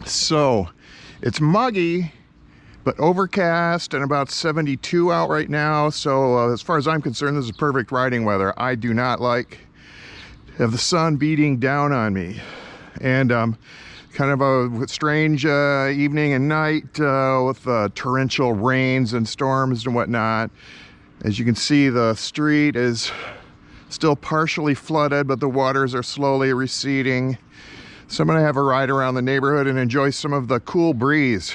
So it's muggy, but overcast and about 72 out right now. So as far as I'm concerned, this is perfect riding weather. I do not like have the sun beating down on me. And kind of a strange evening and night with torrential rains and storms and whatnot. As you can see, the street is still partially flooded, but the waters are slowly receding. So I'm gonna have a ride around the neighborhood and enjoy some of the cool breeze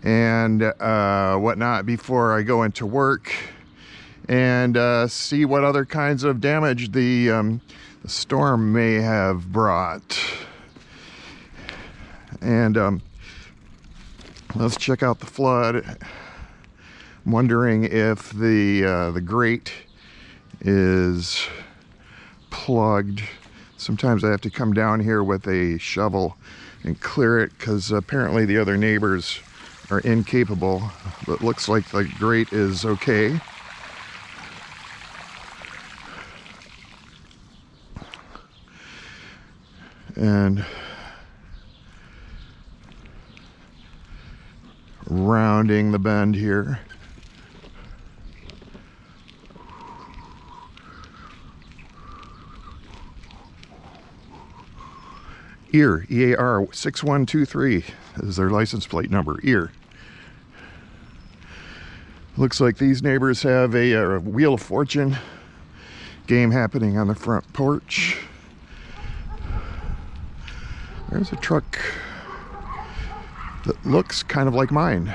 and whatnot before I go into work, and see what other kinds of damage the storm may have brought. And let's check out the flood. I'm wondering if the grate is plugged. Sometimes I have to come down here with a shovel and clear it because apparently the other neighbors are incapable, but looks like the grate is okay. And rounding the bend here. EAR, E-A-R 6123 is their license plate number, EAR. Looks like these neighbors have a Wheel of Fortune game happening on the front porch. There's a truck that looks kind of like mine.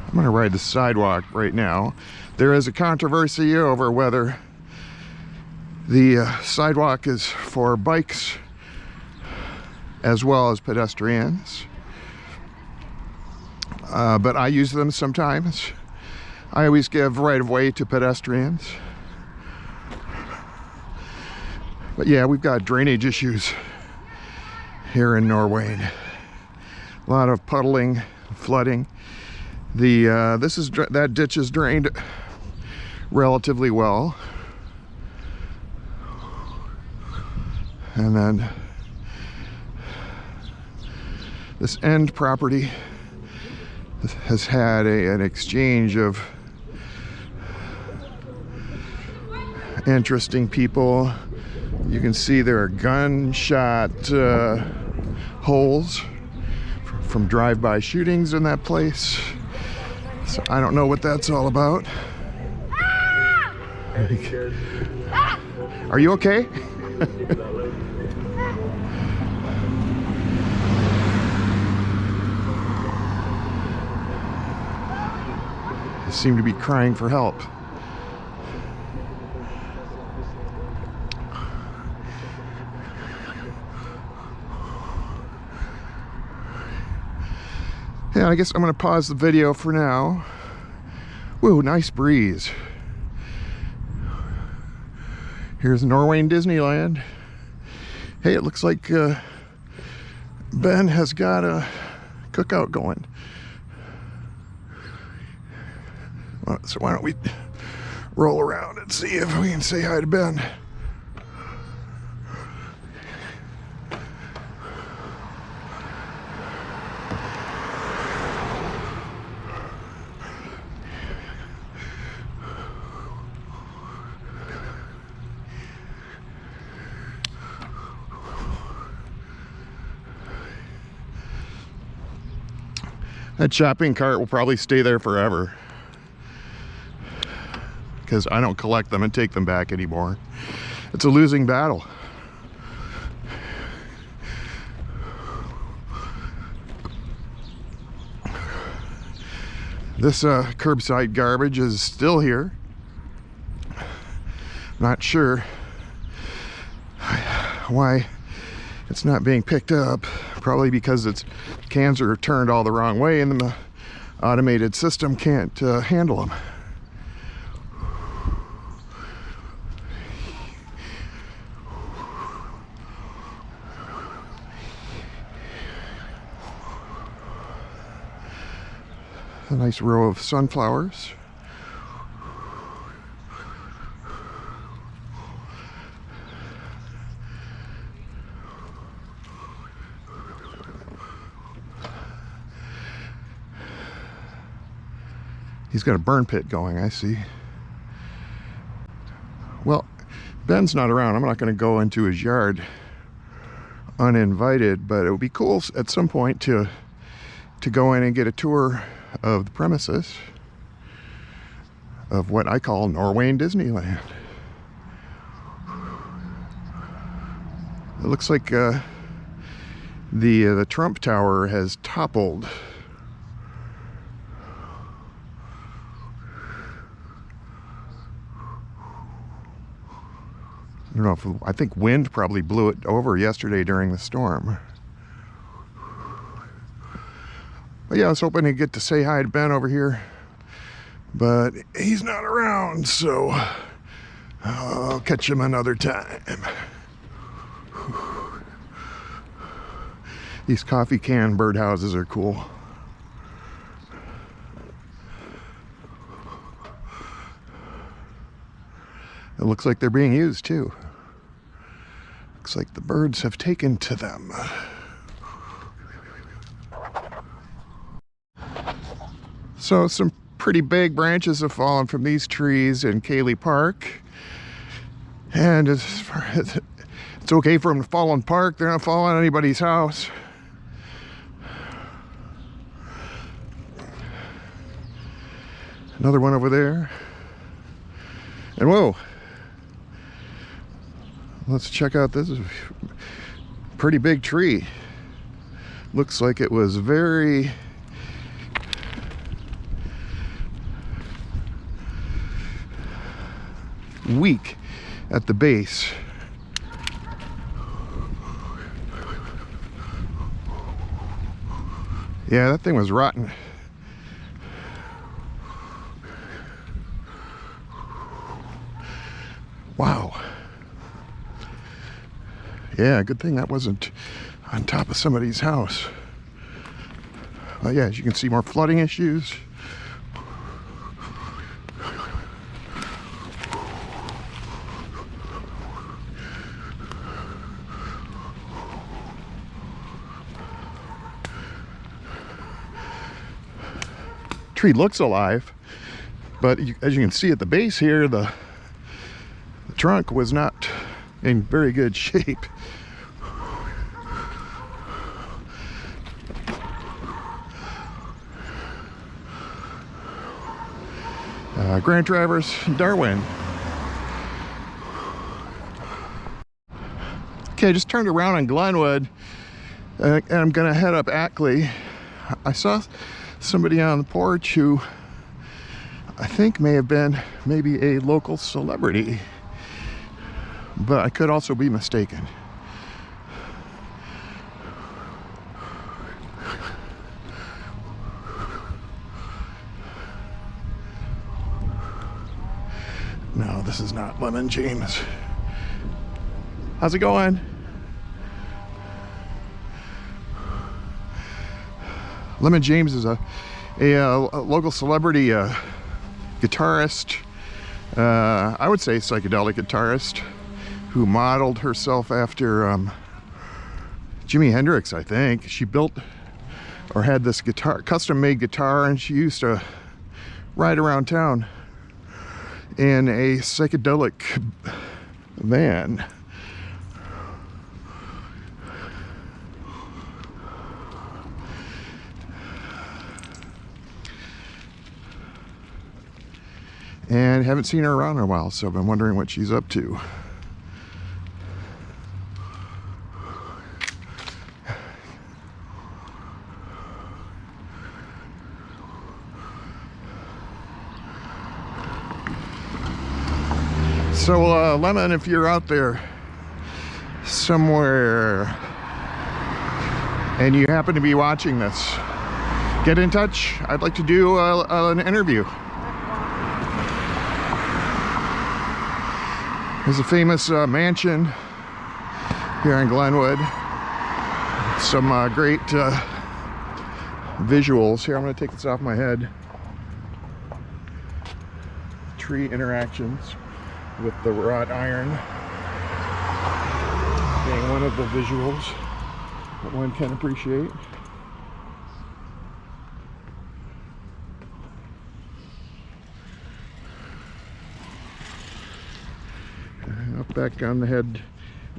I'm gonna ride the sidewalk right now. There is a controversy over whether the sidewalk is for bikes as well as pedestrians. But I use them sometimes. I always give right of way to pedestrians. But yeah, we've got drainage issues here in Norwayne. A lot of puddling, flooding. That ditch is drained relatively well. And then this end property has had an exchange of interesting people. You can see there are gunshot holes from drive-by shootings in that place. So I don't know what that's all about. Are you okay? They seem to be crying for help. Yeah, I guess I'm going to pause the video for now. Whoa, nice breeze. Here's Norwayne Disneyland. Hey, it looks like Ben has got a cookout going. So why don't we roll around and see if we can say hi to Ben. That shopping cart will probably stay there forever because I don't collect them and take them back anymore. It's a losing battle. This curbside garbage is still here. Not sure why it's not being picked up. Probably because its cans are turned all the wrong way and the automated system can't handle them. A nice row of sunflowers. He's got a burn pit going, I see. Well, Ben's not around. I'm not going to go into his yard uninvited, but it would be cool at some point to go in and get a tour of the premises of what I call Norwayne Disneyland. It looks like the Trump Tower has toppled. I don't know if, I think wind probably blew it over yesterday during the storm. But yeah, I was hoping to get to say hi to Ben over here, but he's not around, so I'll catch him another time. These coffee can birdhouses are cool. It looks like they're being used too. Looks like the birds have taken to them. So some pretty big branches have fallen from these trees in Cayley Park. And as far as it's okay for them to fall in the park, they're not falling on anybody's house. Another one over there. And whoa! Let's check out this pretty big tree. Looks like it was very weak at the base. Yeah, that thing was rotten. Wow. Yeah, good thing that wasn't on top of somebody's house. Yeah, as you can see, more flooding issues. Tree looks alive, but as you can see at the base here, the trunk was not in very good shape. Grant Travers, Darwin. Okay, I just turned around on Glenwood and I'm gonna head up Ackley. I saw somebody on the porch who I think may have been maybe a local celebrity, but I could also be mistaken. No, this is not Lemon James. How's it going? Lemon James is a local celebrity guitarist, I would say psychedelic guitarist, who modeled herself after Jimi Hendrix, I think. She built or had this guitar, custom-made guitar, and she used to ride around town in a psychedelic van. And haven't seen her around in a while, so I've been wondering what she's up to. So Lemon, if you're out there somewhere and you happen to be watching this, get in touch. I'd like to do an interview. There's a famous mansion here in Glenwood. Some great visuals. Here, I'm going to take this off my head. Tree interactions with the wrought iron being one of the visuals that one can appreciate. Up back on the head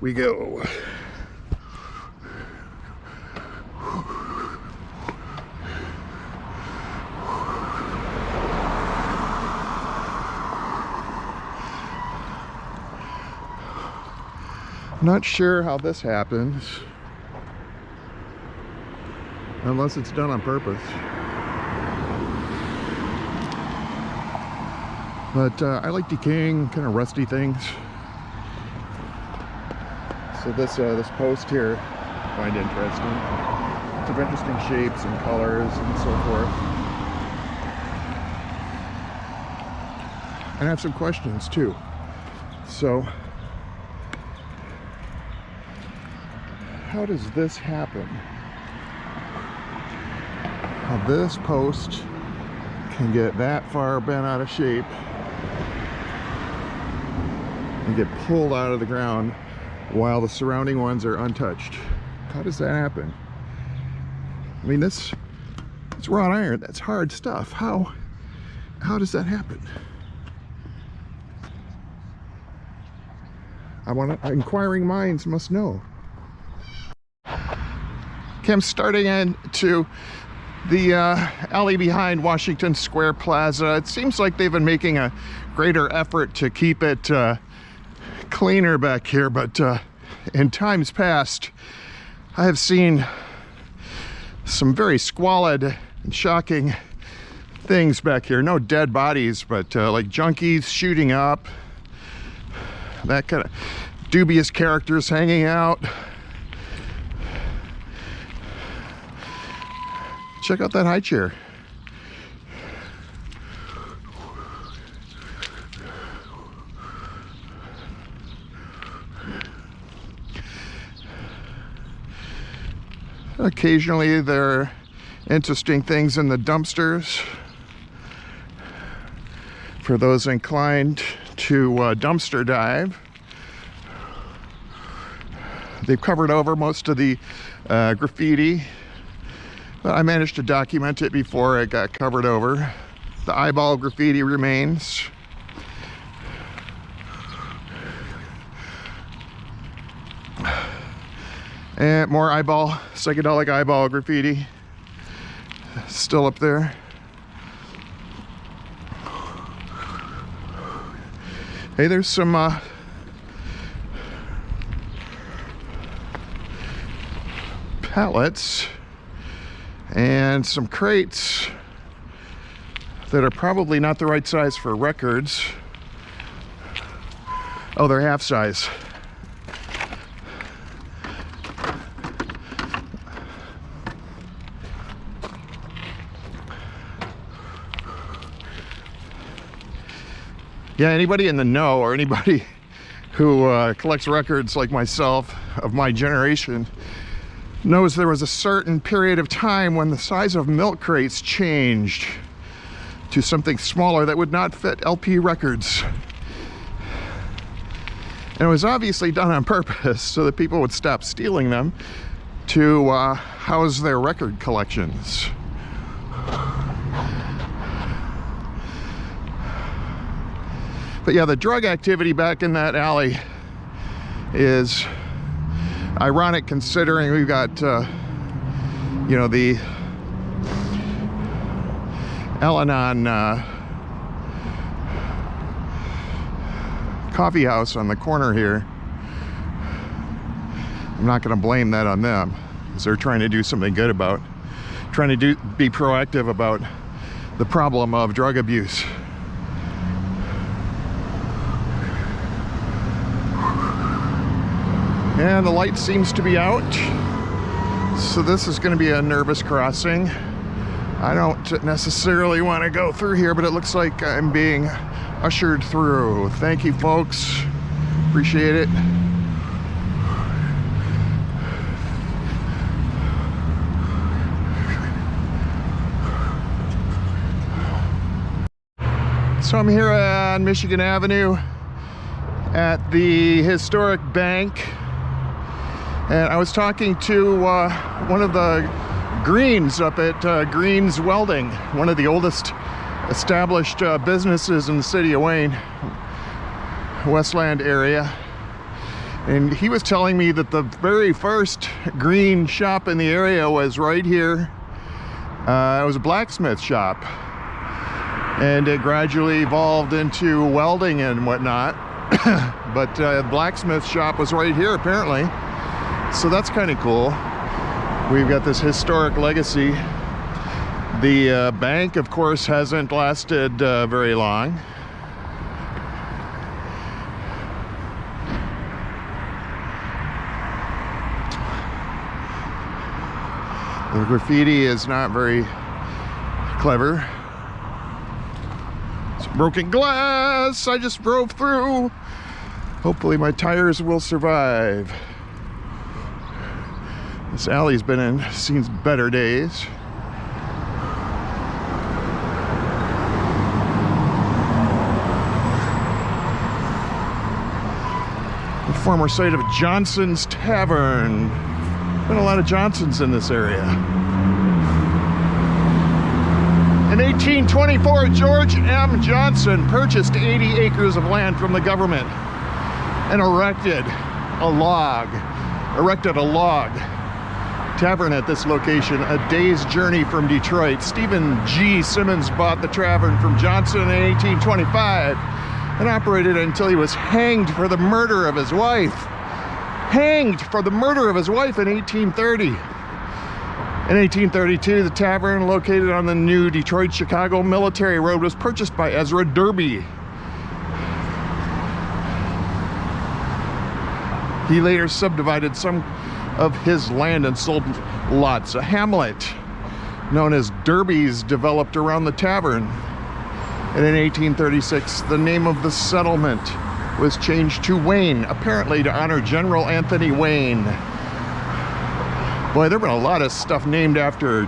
we go. Not sure how this happens, unless it's done on purpose. But I like decaying, kind of rusty things. So this post here I find interesting. It's of interesting shapes and colors and so forth. And I have some questions too. So, how does this happen? How this post can get that far bent out of shape and get pulled out of the ground while the surrounding ones are untouched? How does that happen? I mean, it's wrought iron. That's hard stuff. How does that happen? Inquiring minds must know. Okay, I'm starting into the alley behind Washington Square Plaza. It seems like they've been making a greater effort to keep it cleaner back here, but in times past I have seen some very squalid and shocking things back here. No dead bodies, but like junkies shooting up, that kind of dubious characters hanging out. Check out that high chair. Occasionally there are interesting things in the dumpsters for those inclined to dumpster dive. They've covered over most of the graffiti, but I managed to document it before it got covered over. The eyeball graffiti remains. And more psychedelic eyeball graffiti still up there. Hey, there's some pallets and some crates that are probably not the right size for records. Oh, they're half size. Yeah, anybody in the know, or anybody who collects records like myself of my generation, knows there was a certain period of time when the size of milk crates changed to something smaller that would not fit LP records. And it was obviously done on purpose so that people would stop stealing them to house their record collections. But yeah, the drug activity back in that alley is ironic, considering we've got, you know, the Al-Anon coffee house on the corner here. I'm not going to blame that on them, because they're trying to do something good about, be proactive about the problem of drug abuse. And the light seems to be out, so this is going to be a nervous crossing. I don't necessarily want to go through here, but it looks like I'm being ushered through. Thank you, folks. Appreciate it. So I'm here on Michigan Avenue at the Historic Bank, and I was talking to one of the Greens up at Greens Welding, one of the oldest established businesses in the city of Wayne, Westland area. And he was telling me that the very first green shop in the area was right here. It was a blacksmith shop, and it gradually evolved into welding and whatnot. But the blacksmith shop was right here apparently, so that's kind of cool. We've got this historic legacy. The bank, of course, hasn't lasted very long. The graffiti is not very clever. It's broken glass I just drove through. Hopefully my tires will survive. This alley's seen better days. The former site of Johnson's Tavern. Been a lot of Johnsons in this area. In 1824, George M. Johnson purchased 80 acres of land from the government and erected a log tavern at this location, a day's journey from Detroit. Stephen G. Simmons bought the tavern from Johnson in 1825 and operated it until he was hanged for the murder of his wife. In 1830. In 1832, the tavern, located on the new Detroit-Chicago Military Road, was purchased by Ezra Derby. He later subdivided some of his land and sold lots. A hamlet known as Derby's developed around the tavern. And in 1836, the name of the settlement was changed to Wayne, apparently to honor General Anthony Wayne. Boy, there have been a lot of stuff named after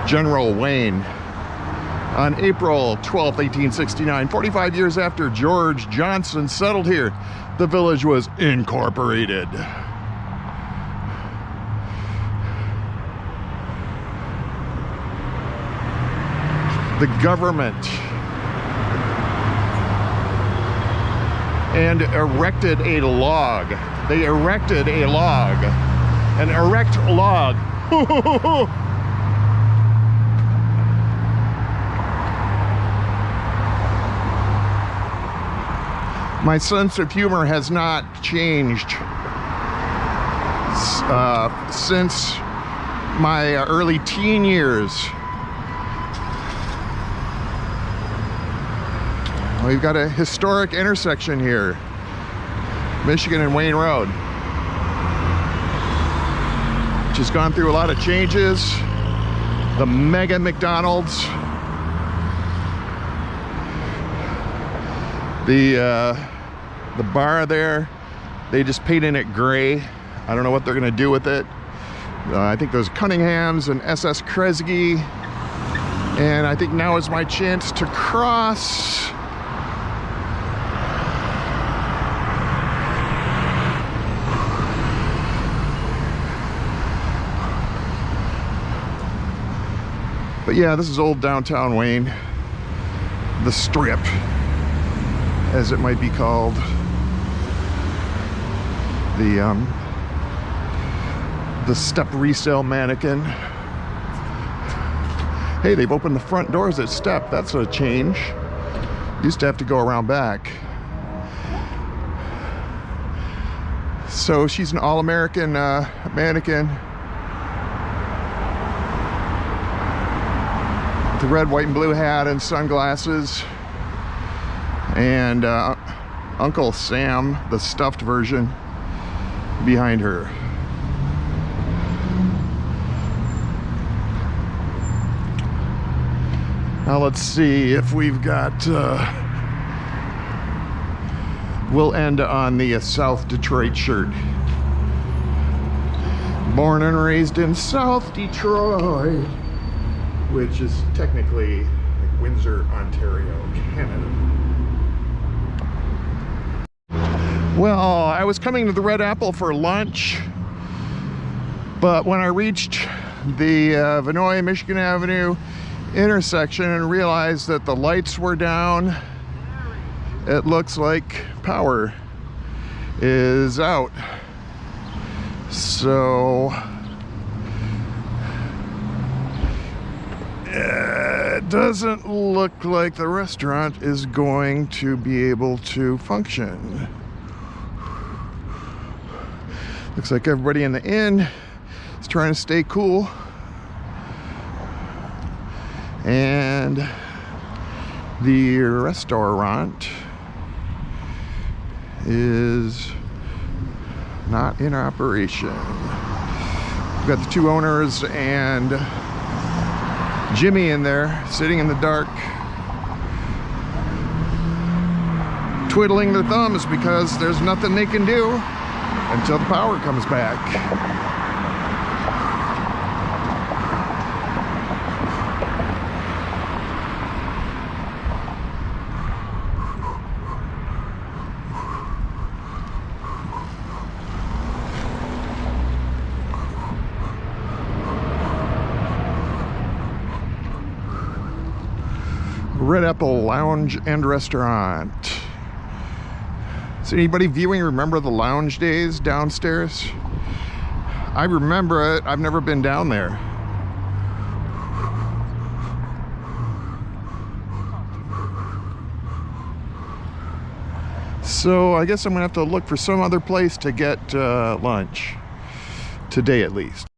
General Wayne. On April 12, 1869, 45 years after George Johnson settled here, the village was incorporated. The government and erected a log. They erected a log. An erect log. My sense of humor has not changed since my early teen years. We've got a historic intersection here, Michigan and Wayne Road, which has gone through a lot of changes. The mega McDonald's, the bar there, they just painted it gray. I don't know what they're gonna do with it. I think there's Cunninghams and SS Kresge, and I think now is my chance to cross. But yeah, this is old downtown Wayne, the Strip, as it might be called. The STEP resale mannequin. Hey, they've opened the front doors at STEP. That's a change. Used to have to go around back. So she's an all-American mannequin. The red, white, and blue hat and sunglasses, and Uncle Sam, the stuffed version, behind her. Now let's see if we've got, we'll end on the South Detroit shirt. Born and raised in South Detroit, which is technically like Windsor, Ontario, Canada. Well, I was coming to the Red Apple for lunch, but when I reached the Vinoy Michigan Avenue intersection and realized that the lights were down, it looks like power is out. So it doesn't look like the restaurant is going to be able to function. Looks like everybody in the inn is trying to stay cool. And the restaurant is not in operation. We've got the two owners and Jimmy in there sitting in the dark, twiddling their thumbs because there's nothing they can do until the power comes back. Red Apple Lounge and Restaurant. Does anybody viewing remember the lounge days downstairs? I remember it. I've never been down there. So I guess I'm gonna have to look for some other place to get lunch today at least.